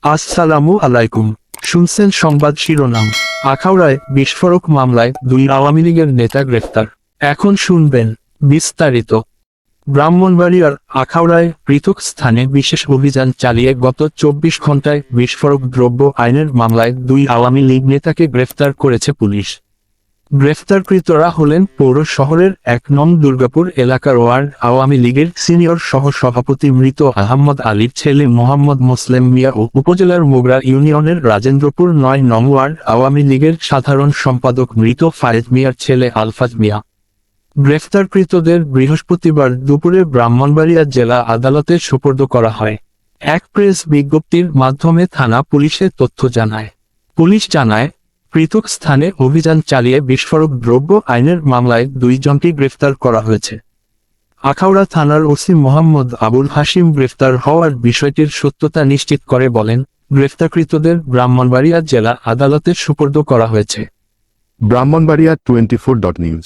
আসসালামু আলাইকুম। শুনছেন সংবাদ শিরোনাম। আখাউড়ায় বিস্ফোরক মামলায় 2 আওয়ামী লীগের নেতা গ্রেফতার। এখন শুনবেন বিস্তারিত। ব্রাহ্মণবাড়িয়ার আখাউড়ায় পৃথক স্থানে বিশেষ অভিযান চালিয়ে গত 24 ঘণ্টায় বিস্ফোরক দ্রব্য আইনের মামলায় 2 আওয়ামী লীগ নেতাকে গ্রেফতার করেছে পুলিশ। গ্রেফতারকৃতরা হলেন পৌর শহরের 1 নং দুর্গাপুর এলাকার ওয়ার্ড আওয়ামী লীগের সিনিয়র সহ-সভাপতি মৃত আহমদ আলীর ছেলে মোহাম্মদ মোসলেম মিয়া ও উপজেলার মোগরা ইউনিয়নের রাজেন্দ্রপুর 9 নং ওয়ার্ড আওয়ামী লীগের সাধারণ সম্পাদক মৃত ফায়েজ মিয়ার ছেলে আলফাজ মিয়া। গ্রেফতারকৃতদের বৃহস্পতিবার দুপুরে ব্রাহ্মণবাড়িয়া জেলা আদালতে সোপর্দ করা হয়। এক প্রেস বিজ্ঞপ্তির মাধ্যমে থানা পুলিশে তথ্য জানায়। পুলিশ জানায়, পৃথক স্থানে অভিযান চালিয়ে বিস্ফোরক দ্রব্য আইনের মামলায় 2 জনকে গ্রেফতার করা হয়েছে। আখাউড়া থানার ওসি মোহাম্মদ আবুল হাশিম গ্রেফতার হওয়ার বিষয়টির সত্যতা নিশ্চিত করে বলেন, গ্রেফতারকৃতদের ব্রাহ্মণবাড়িয়া জেলা আদালতে সোপর্দ করা হয়েছে। ব্রাহ্মণবাড়িয়া 24.নিউজ।